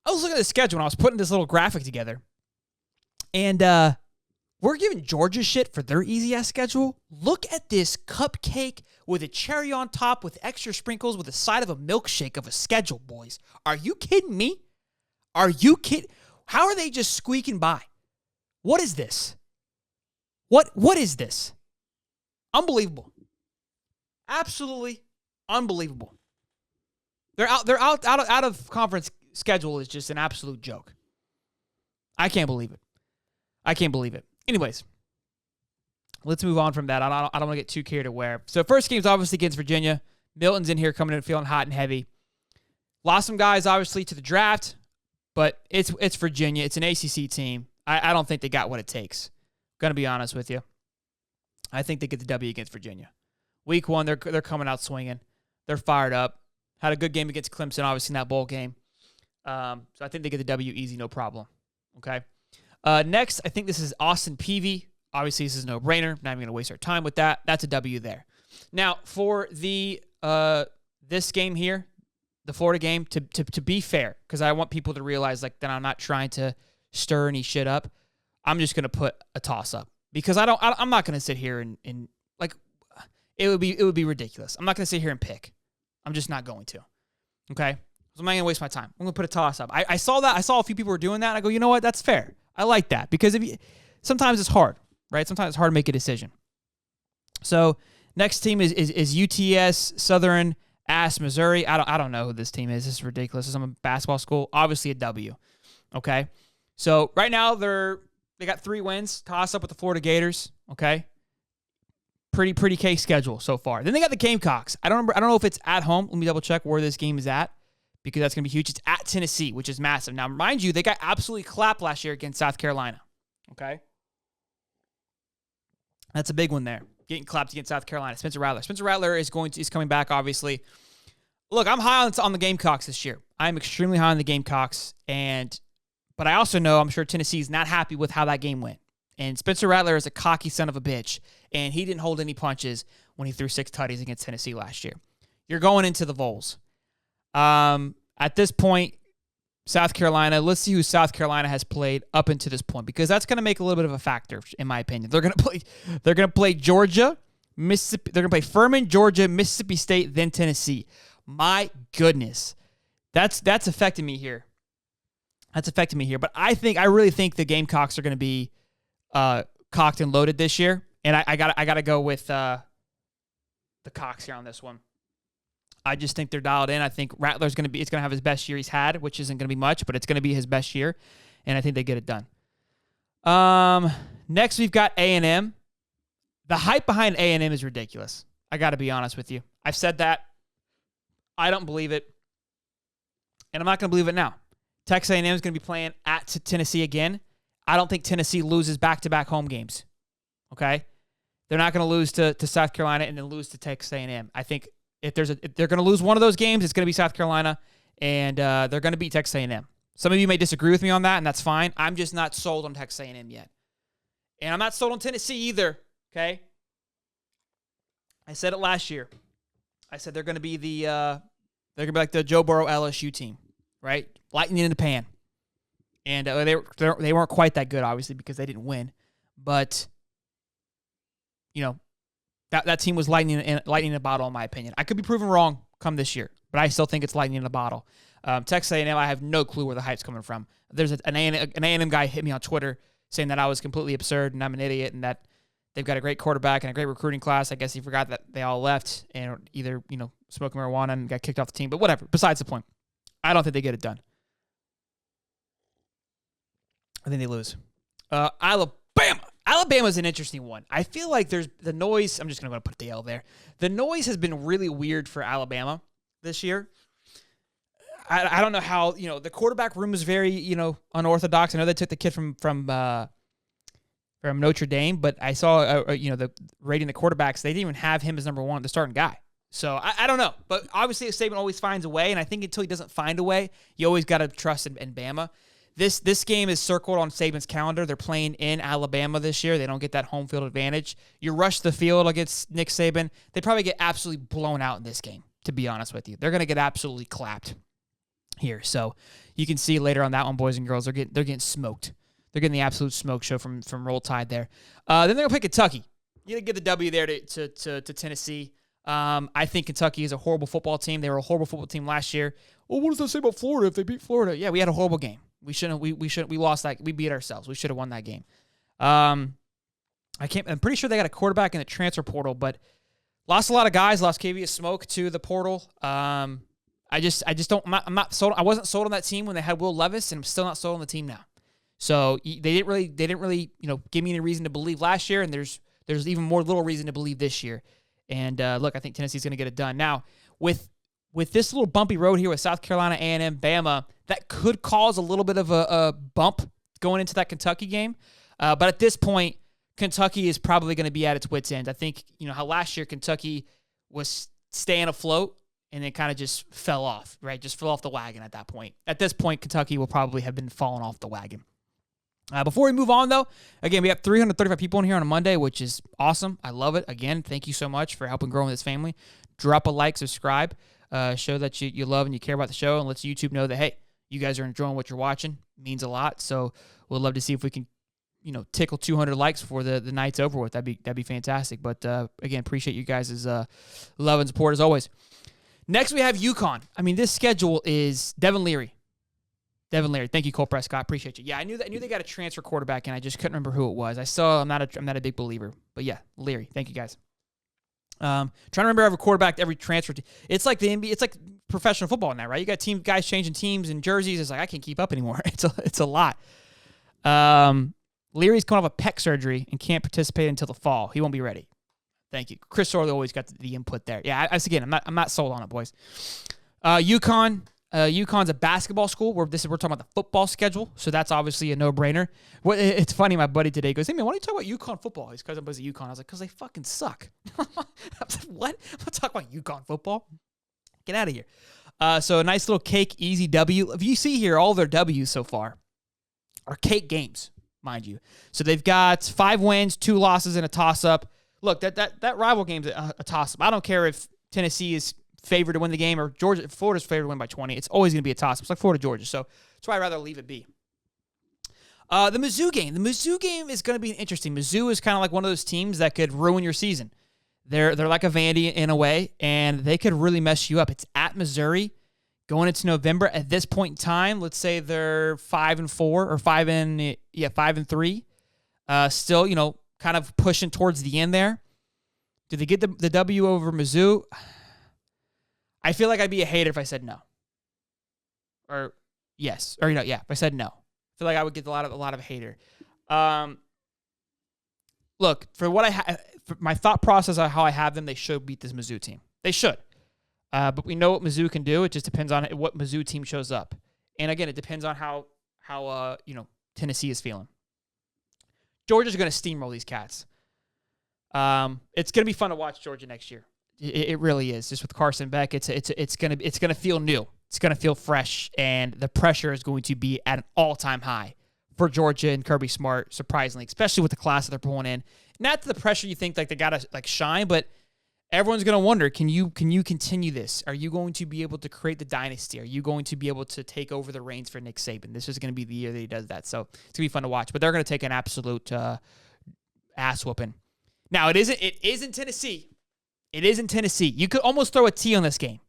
I was looking at the schedule when I was putting this little graphic together, and we're giving Georgia shit for their easy-ass schedule. Look at this cupcake with a cherry on top with extra sprinkles with the side of a milkshake of a schedule, boys. Are you kidding me? Are you kidding? How are they just squeaking by? What is this? What is this? Unbelievable. Absolutely unbelievable. They're out of conference schedule is just an absolute joke. I can't believe it. I can't believe it. Anyways, let's move on from that. I don't want to get too carried away. So first game's obviously against Virginia. Milton's in here coming in feeling hot and heavy. Lost some guys obviously to the draft, but it's Virginia. It's an ACC team. I don't think they got what it takes. Going to be honest with you. I think they get the W against Virginia. Week 1, they're coming out swinging. They're fired up. Had a good game against Clemson, obviously, in that bowl game. So I think they get the W easy, no problem. Okay. Next, I think this is Austin Peavy. Obviously, this is a no-brainer. Not even going to waste our time with that. That's a W there. Now, for the this game here, the Florida game, to be fair, because I want people to realize like that I'm not trying to stir any shit up. I'm just going to put a toss-up because I'm not going to sit here and like it would be ridiculous. I'm not going to sit here and pick. I'm just not going to. Okay? So I'm not going to waste my time. I'm going to put a toss-up. I saw that. I saw a few people were doing that, and I go, you know what? That's fair. I like that because sometimes it's hard, right? Sometimes it's hard to make a decision. So next team is UTS, Southern Ass, Missouri. I don't know who this team is. This is ridiculous. This is a basketball school. Obviously a W. Okay? So right now they got 3 wins. Toss up with the Florida Gators. Okay? Pretty cake schedule so far. Then they got the Gamecocks. I don't know if it's at home. Let me double check where this game is at because that's going to be huge. It's at Tennessee, which is massive. Now, mind you, they got absolutely clapped last year against South Carolina. Okay? That's a big one there. Getting clapped against South Carolina. Spencer Rattler. Spencer Rattler is coming back, obviously. Look, I'm high on the Gamecocks this year. I'm extremely high on the Gamecocks, but I also know I'm sure Tennessee's not happy with how that game went. And Spencer Rattler is a cocky son of a bitch, and he didn't hold any punches when he threw 6 tutties against Tennessee last year. You're going into the VOLS. At this point, South Carolina, let's see who South Carolina has played up until this point, because that's going to make a little bit of a factor, in my opinion. They're going to play Georgia, Mississippi. They're going to play Furman, Georgia, Mississippi State, then Tennessee. My goodness, that's affecting me here. That's affecting me here. But I really think the Gamecocks are going to be cocked and loaded this year, and I gotta go with the Cocks here on this one. I just think they're dialed in. I think Rattler's going to have his best year he's had, which isn't going to be much, but it's going to be his best year, and I think they get it done. Next, we've got A&M. The hype behind A&M is ridiculous. I got to be honest with you. I've said that. I don't believe it, and I'm not going to believe it now. Texas A&M is going to be playing at Tennessee again. I don't think Tennessee loses back-to-back home games, okay? They're not going to lose to South Carolina and then lose to Texas A&M. I think if they're going to lose one of those games, it's going to be South Carolina, and they're going to beat Texas A&M. Some of you may disagree with me on that, and that's fine. I'm just not sold on Texas A&M yet. And I'm not sold on Tennessee either, okay? I said it last year. I said they're going to be like the Joe Burrow LSU team, right? Lightning in the pan. And they weren't quite that good, obviously, because they didn't win. But, you know, that team was lightning in a bottle, in my opinion. I could be proven wrong come this year, but I still think it's lightning in a bottle. Texas A&M, I have no clue where the hype's coming from. There's an A&M guy hit me on Twitter saying that I was completely absurd and I'm an idiot and that they've got a great quarterback and a great recruiting class. I guess he forgot that they all left and either, smoking marijuana and got kicked off the team. But whatever. Besides the point. I don't think they get it done. I think they lose. Alabama. Alabama's an interesting one. I feel like there's the noise. I'm just going to put the L there. The noise has been really weird for Alabama this year. I don't know how, the quarterback room is very, unorthodox. I know they took the kid from Notre Dame, but I saw, the rating the quarterbacks. They didn't even have him as number one, the starting guy. So I don't know. But obviously, Saban always finds a way, and I think until he doesn't find a way, you always got to trust in Bama. This game is circled on Saban's calendar. They're playing in Alabama this year. They don't get that home field advantage. You rush the field against Nick Saban, they probably get absolutely blown out in this game, to be honest with you. They're going to get absolutely clapped. here. So you can see later on that one, boys and girls, they're getting smoked. They're getting the absolute smoke show from Roll Tide there. Then they're going to play Kentucky. You got to get the W there to Tennessee. I think Kentucky is a horrible football team. They were a horrible football team last year. Well, what does that say about Florida if they beat Florida? Yeah, we had a horrible game. We lost that. We beat ourselves. We should have won that game. I'm pretty sure they got a quarterback in the transfer portal, but lost a lot of guys. Lost KV Smoke to the portal. I just don't. I'm not sold. I wasn't sold on that team when they had Will Levis, and I'm still not sold on the team now. So they didn't really give me any reason to believe last year, and there's even more little reason to believe this year. And look, I think Tennessee's going to get it done. Now with this little bumpy road here with South Carolina, A&M, Bama, that could cause a little bit of a bump going into that Kentucky game. But at this point, Kentucky is probably going to be at its wits' end. I think how last year Kentucky was staying afloat and then kind of just fell off, right? Just fell off the wagon at that point. At this point, Kentucky will probably have been falling off the wagon. Before we move on, though, again, we have 335 people in here on a Monday, which is awesome. I love it. Again, thank you so much for helping grow this family. Drop a like, subscribe, show that you love and you care about the show, and let YouTube know that, hey, you guys are enjoying what you're watching. It means a lot. So we'd love to see if we can, tickle 200 likes before the night's over with. That'd be fantastic. But again, appreciate you guys' love and support as always. Next, we have UConn. I mean, this schedule is Devin Leary. Thank you, Cole Prescott. Appreciate you. Yeah, I knew they got a transfer quarterback, and I just couldn't remember who it was. I'm not a big believer, but yeah, Leary. Thank you guys. Trying to remember every quarterback, every transfer. It's like the NBA. It's like professional football now, right? You got guys changing teams and jerseys. It's like I can't keep up anymore. It's a lot. Leary's coming off a pec surgery and can't participate until the fall. He won't be ready. Thank you, Chris Sorley. Always got the input there. Yeah, I'm not sold on it, boys. UConn. UConn's a basketball school. We're talking about the football schedule, so that's obviously a no-brainer. It's funny, my buddy today goes, hey, man, why don't you talk about UConn football? His cousin was at UConn. I was like, because they fucking suck. I was like, what? I'm going to talk about UConn football? Get out of here. So a nice little cake, easy W. If you see here, all their W's so far are cake games, mind you. So they've got 5 wins, 2 losses, and a toss-up. Look, that rival game's a toss-up. I don't care if Tennessee is favored to win the game or Florida's favored to win by 20. It's always going to be a toss-up. It's like Florida, Georgia. So that's why I'd rather leave it be. The Mizzou game. The Mizzou game is going to be interesting. Mizzou is kind of like one of those teams that could ruin your season. They're like a Vandy in a way, and they could really mess you up. It's at Missouri going into November. At this point in time, let's say they're 5-4 or 5-3. Still, kind of pushing towards the end there. Do they get the W over Mizzou? I feel like I'd be a hater if I said no. Or yes. Or if I said no. I feel like I would get a lot of hater. Look, for my thought process on how I have them, they should beat this Mizzou team. They should. But we know what Mizzou can do. It just depends on what Mizzou team shows up. And again, it depends on how Tennessee is feeling. Georgia's going to steamroll these cats. It's going to be fun to watch Georgia next year. It really is. Just with Carson Beck, it's gonna feel new. It's gonna feel fresh, and the pressure is going to be at an all-time high for Georgia and Kirby Smart. Surprisingly, especially with the class that they're pulling in. Not the pressure you think like they gotta shine, but everyone's gonna wonder: can you continue this? Are you going to be able to create the dynasty? Are you going to be able to take over the reins for Nick Saban? This is gonna be the year that he does that. So it's gonna be fun to watch. But they're gonna take an absolute ass whooping. Now it isn't Tennessee. It is in Tennessee. You could almost throw a T on this game.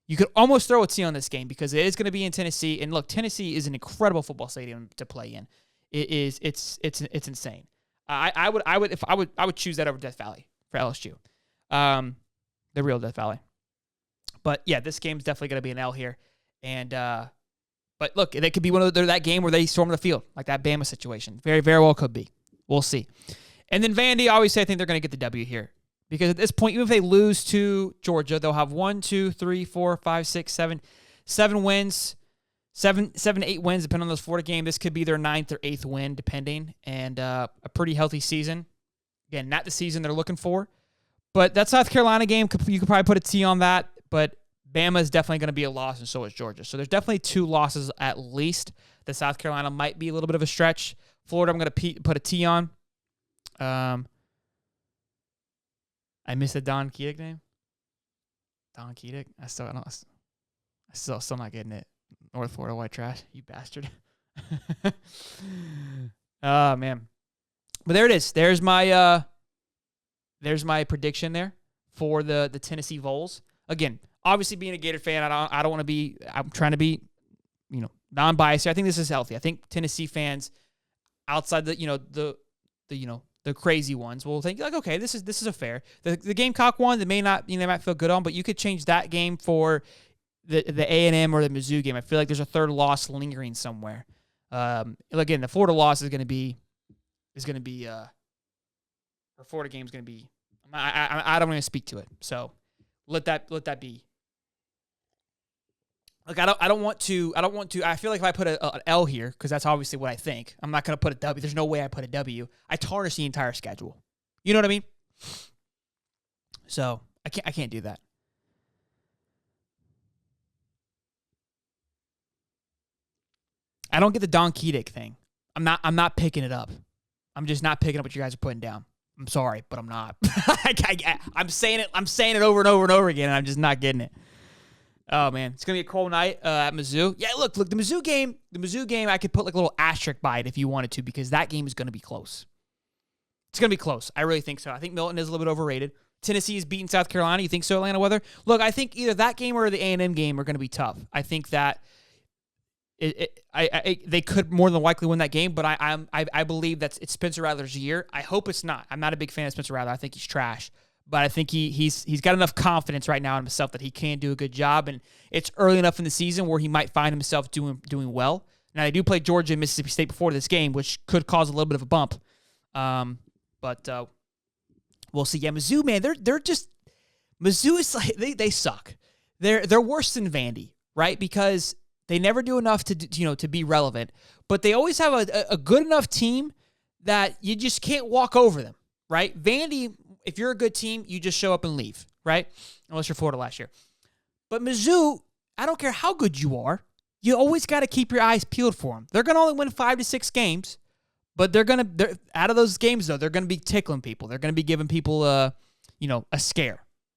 Because it is going to be in Tennessee. And look, Tennessee is an incredible football stadium to play in. It's insane. I would choose that over Death Valley for LSU, the real Death Valley. But yeah, this game's definitely going to be an L here. And but look, they could be one of that game where they storm the field, like that Bama situation. Very, very well could be. We'll see. And then Vandy, obviously, I think they're going to get the W here. Because at this point, even if they lose to Georgia, they'll have 1, 2, 3, 4, 5, 6, 7 wins, 7 to 8 wins, depending on those Florida game. This could be their 9th or 8th win, depending, and a pretty healthy season. Again, not the season they're looking for. But that South Carolina game, you could probably put a T on that, but Bama is definitely going to be a loss, and so is Georgia. So there's definitely 2 losses at least. The South Carolina might be a little bit of a stretch. Florida, I'm going to put a T on. I missed the Don Keatic name. Don Keatic. I'm still not getting it. North Florida white trash, you bastard. Oh, man. But there it is. There's my prediction there for the Tennessee Vols. Again, obviously being a Gator fan, I don't want to be. I'm trying to be, non-biased here. I think this is healthy. I think Tennessee fans, outside the crazy ones, will think like, okay, this is a fair. The Gamecock one, they might feel good on, but you could change that game for the A&M or the Mizzou game. I feel like there's a third loss lingering somewhere. Again, the Florida loss is going to be, or Florida game is going to be. I don't want to speak to it, so let that be. Like I don't want to. I feel like if I put an L here, because that's obviously what I think, I'm not going to put a W. There's no way I put a W. I tarnish the entire schedule. You know what I mean? So I can't do that. I don't get the Don Kedick thing. I'm not picking it up. I'm just not picking up what you guys are putting down. I'm sorry, but I'm not. I'm saying it over and over and over again, and I'm just not getting it. Oh man, it's gonna be a cold night at Mizzou. Yeah, look, the Mizzou game. I could put like a little asterisk by it if you wanted to, because that game is gonna be close. It's gonna be close. I really think so. I think Milton is a little bit overrated. Tennessee is beating South Carolina. You think so, Atlanta Weather? Look, I think either that game or the A&M game are gonna be tough. I think that they could more than likely win that game, but I believe it's Spencer Rattler's year. I hope it's not. I'm not a big fan of Spencer Rattler. I think he's trash. But I think he's got enough confidence right now in himself that he can do a good job, and it's early enough in the season where he might find himself doing well. Now, they do play Georgia and Mississippi State before this game, which could cause a little bit of a bump. But we'll see. Yeah, Mizzou, man, Mizzou is like they suck. They're worse than Vandy, right? Because they never do enough to be relevant, but they always have a good enough team that you just can't walk over them, right? Vandy, if you're a good team, you just show up and leave, right? Unless you're Florida last year. But Mizzou, I don't care how good you are, you always got to keep your eyes peeled for them. They're going to only win 5 to 6 games, but they're out of those games though, they're going to be tickling people. They're going to be giving people a scare.